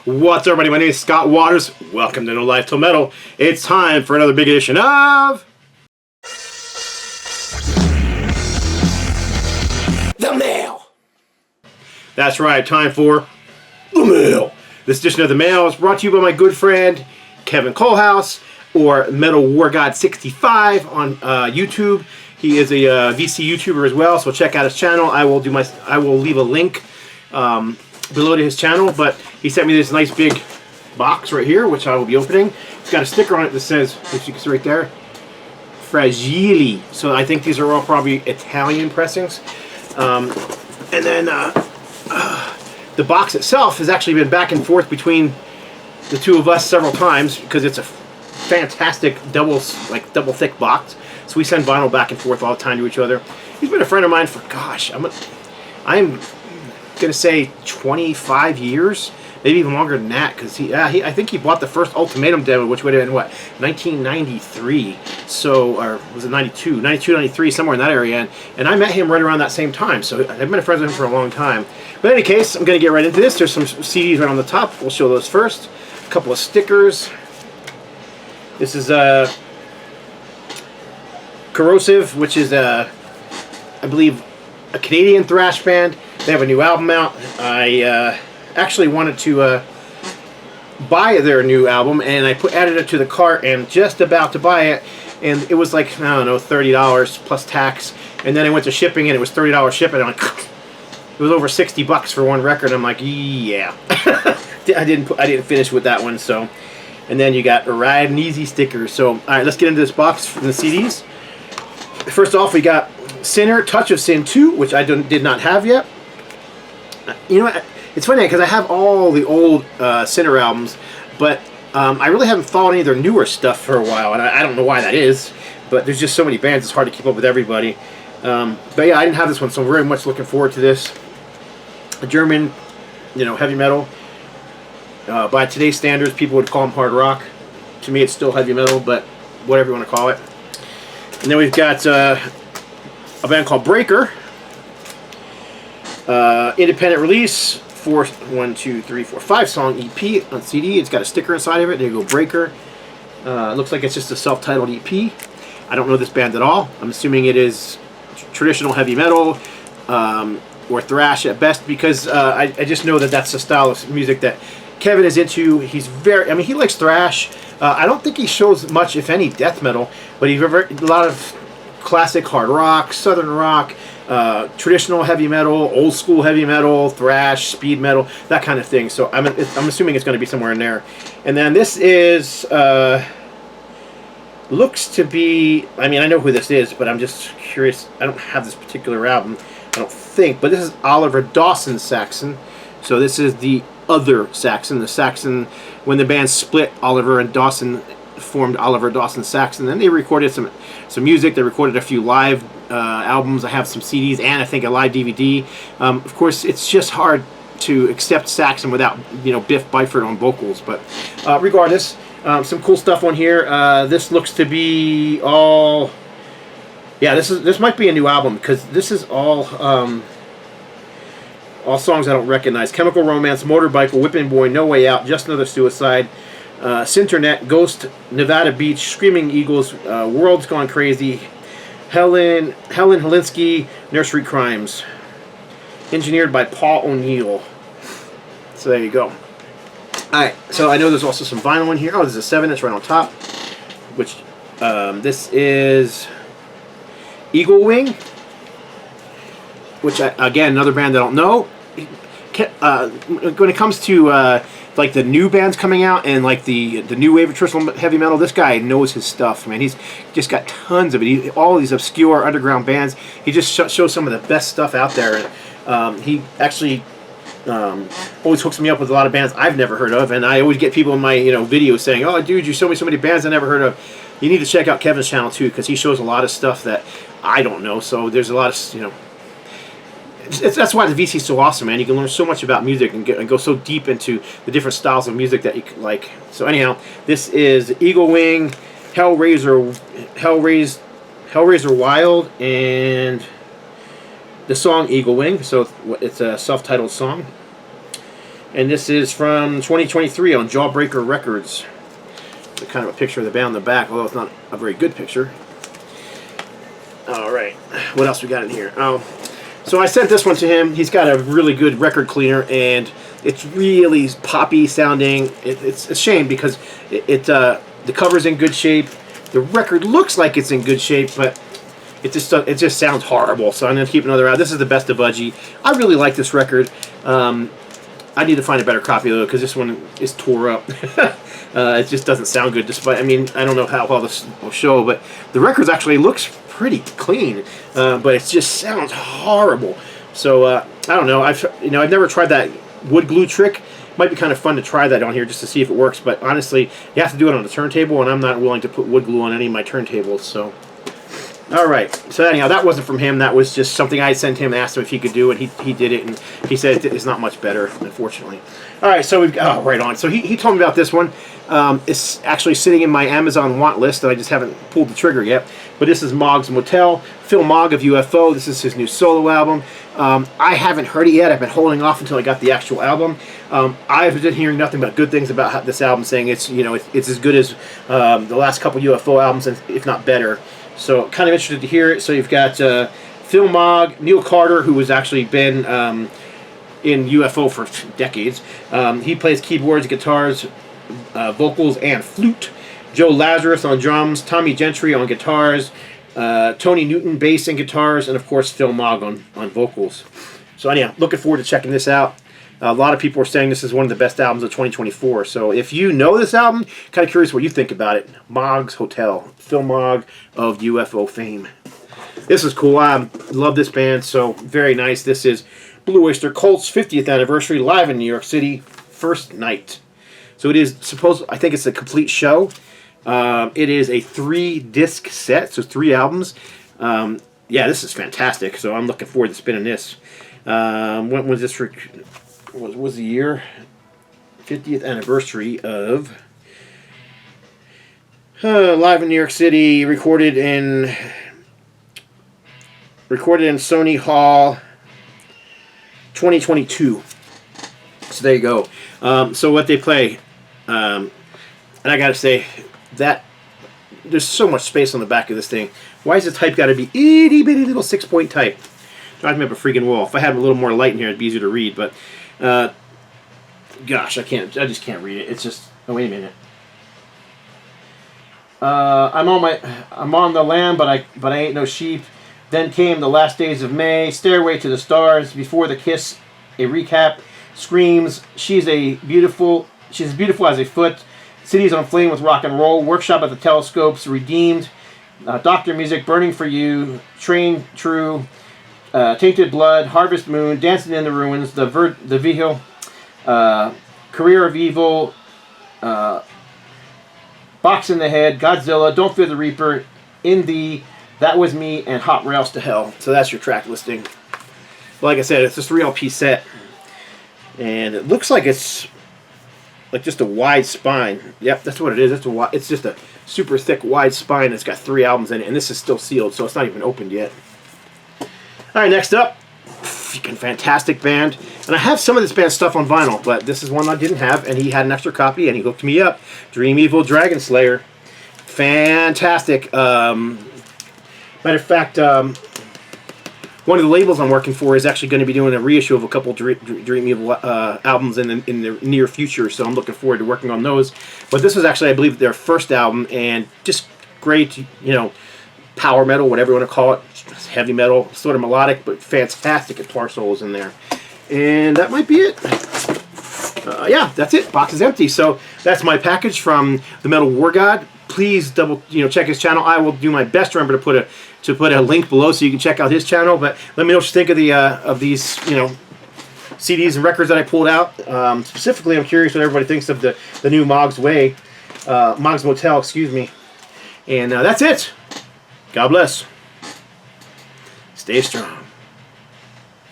What's up, everybody? My name is Scott Waters. Welcome to No Life Till Metal. It's time for another big edition of The Mail. That's right, time for The Mail. This edition of The Mail is brought to you by my good friend Kevin Colehouse, or Metal Wargod 65 on YouTube. He is a VC YouTuber as well, so check out his channel. I will leave a link below to his channel, but he sent me this nice big box right here, which I will be opening. It's got a sticker on it that says, if you can see right there, Fragile. So I think these are all probably Italian pressings. And then the box itself has actually been back and forth between the two of us several times because it's a fantastic double thick box. So we send vinyl back and forth all the time to each other. He's been a friend of mine for, gosh, I'm gonna say 25 years, maybe even longer than that, because I think he bought the first Ultimatum demo, which would have been what, 1993, so, or was it 92, 93, somewhere in that area, and I met him right around that same time, so I've been a friend with him for a long time. But in any case, I'm gonna get right into this. There's some CDs right on the top. We'll show those first. A couple of stickers. This is Corrosive, which is I believe a Canadian thrash band. They have a new album out. I actually wanted to buy their new album, and I added it to the cart and just about to buy it, and it was like, I don't know, $30 plus tax, and then I went to shipping and it was $30 shipping. I'm like, it was over 60 bucks for one record. I'm like, yeah. I didn't finish with that one. So, and then you got a Ride and Easy stickers. So, all right, let's get into this box from the CDs. First off, we got Sinner, Touch of Sin 2, which I did not have yet. You know what? It's funny because I have all the old Sinner albums, but I really haven't followed any of their newer stuff for a while, and I don't know why that is. But there's just so many bands; it's hard to keep up with everybody. But yeah, I didn't have this one, so I'm very much looking forward to this. A German, heavy metal. By today's standards, people would call them hard rock. To me, it's still heavy metal, but whatever you want to call it. And then we've got a band called Breaker. Independent release, 5-song EP on CD. It's got a sticker inside of it. There you go, Breaker. Looks like it's just a self-titled EP. I don't know this band at all. I'm assuming it is traditional heavy metal or thrash at best, because I just know that that's the style of music that Kevin is into. He's he likes thrash. I don't think he shows much, if any, death metal, but he's a lot of classic hard rock, southern rock, traditional heavy metal, old school heavy metal, thrash, speed metal, that kind of thing. So I'm assuming it's going to be somewhere in there. And then this is looks to be, I know who this is, but I'm just curious. I don't have this particular album, I don't think, but this is Oliver Dawson Saxon. So this is the other Saxon, the Saxon when the band split. Oliver and Dawson formed Oliver Dawson Saxon. Then they recorded some music. They recorded a few live albums. I have some CDs and I think a live DVD. Of course, it's just hard to accept Saxon without Biff Byford on vocals. But regardless, some cool stuff on here. This looks to be all. Yeah, this might be a new album, because this is all songs I don't recognize. Chemical Romance, Motorbike, Whipping Boy, No Way Out, Just Another Suicide, Cinternet, Ghost, Nevada Beach, Screaming Eagles, World's Gone Crazy, Helen Helinsky, Nursery Crimes. Engineered by Paul O'Neill. So there you go. Alright, so I know there's also some vinyl in here. Oh, there's a 7-inch right on top, which this is Eagle Wing, which again, another band I don't know. When it comes to like the new bands coming out and like the new wave of traditional heavy metal, this guy knows his stuff, man. He's just got tons of it. All these obscure underground bands. He just shows some of the best stuff out there. And he actually always hooks me up with a lot of bands I've never heard of, and I always get people in my videos saying, "Oh, dude, you show me so many bands I never heard of." You need to check out Kevin's channel too, because he shows a lot of stuff that I don't know. So there's a lot of that's why the VC is so awesome, man. You can learn so much about music and go so deep into the different styles of music that you like. So anyhow, this is Eagle Wing, Hellraiser Wild, and the song Eagle Wing. So it's a self-titled song. And this is from 2023 on Jawbreaker Records. Kind of a picture of the band on the back, although it's not a very good picture. Alright, what else we got in here? Oh, so I sent this one to him. He's got a really good record cleaner, and it's really poppy sounding. It's a shame because the cover's in good shape. The record looks like it's in good shape, but it just sounds horrible. So I'm going to keep another out. This is the best of Budgie. I really like this record. I need to find a better copy though, because this one is tore up. It just doesn't sound good. Despite, I mean, I don't know how well this will show, but the record actually looks pretty clean, but it just sounds horrible. So I don't know. I've never tried that wood glue trick. Might be kind of fun to try that on here just to see if it works. But honestly, you have to do it on the turntable, and I'm not willing to put wood glue on any of my turntables. So. Alright, so anyhow, that wasn't from him. That was just something I sent him, asked him if he could do it. He did it, and he said it's not much better, unfortunately. Alright, so we've got, right on. So he told me about this one. It's actually sitting in my Amazon want list, and I just haven't pulled the trigger yet. But this is Mogs Motel, Phil Mogg of UFO. This is his new solo album. I haven't heard it yet. I've been holding off until I got the actual album. I've been hearing nothing but good things about this album, saying it's as good as the last couple UFO albums, if not better. So kind of interested to hear it. So you've got Phil Mogg, Neil Carter, who has actually been in UFO for decades. He plays keyboards, guitars, vocals, and flute. Joe Lazarus on drums, Tommy Gentry on guitars, Tony Newton bass and guitars, and of course Phil Mogg on vocals. So anyhow, looking forward to checking this out. A lot of people are saying this is one of the best albums of 2024. So if you know this album, kind of curious what you think about it. Mogs Motel, Phil Mogg of UFO fame. This is cool. I love this band, so very nice. This is Blue Oyster Cult's 50th anniversary live in New York City, first night. So it is supposed, I think it's a complete show. It is a 3-disc set, so 3 albums. Yeah, this is fantastic. So I'm looking forward to spinning this. When was this? Was the year 50th anniversary of live in New York City, recorded in Sony Hall 2022. So there you go. So what they play, and I gotta say that there's so much space on the back of this thing. Why is the type gotta be itty bitty little 6-point type? Drives me up a freaking wall. If I had a little more light in here, it'd be easier to read. But gosh, I just can't read it. It's just. Oh, wait a minute. I'm on the land, but I ain't no sheep. Then came the last days of May. Stairway to the stars. Before the kiss, a recap. Screams. She's as beautiful as a foot. Cities on flame with rock and roll. Workshop at the telescopes. Redeemed. Doctor music. Burning for you. Train true. Tainted Blood, Harvest Moon, Dancing in the Ruins, The Vigil, Career of Evil, Box in the Head, Godzilla, Don't Fear the Reaper, In Thee, That Was Me, and Hot Rails to Hell. So that's your track listing. Like I said, it's a 3 LP set, and it looks like it's like just a wide spine. Yep, that's what it is. It's just a super thick, wide spine. It's got 3 albums in it, and this is still sealed, so it's not even opened yet. Alright, next up, freaking fantastic band. And I have some of this band's stuff on vinyl, but this is one I didn't have, and he had an extra copy, and he hooked me up. Dream Evil Dragon Slayer. Fantastic. Matter of fact, one of the labels I'm working for is actually going to be doing a reissue of a couple Dream Evil albums in the near future, so I'm looking forward to working on those. But this was actually, I believe, their first album, and just great, power metal, whatever you want to call it. Heavy metal, sort of melodic, but fantastic guitar solos in there. And that might be it. Yeah, that's it. Box is empty. So that's my package from the Metal Wargod. Please check his channel. I will do my best to remember to put a link below so you can check out his channel. But let me know what you think of these CDs and records that I pulled out. Specifically, I'm curious what everybody thinks of the new Mogs Motel, excuse me. And that's it. God bless. Stay strong.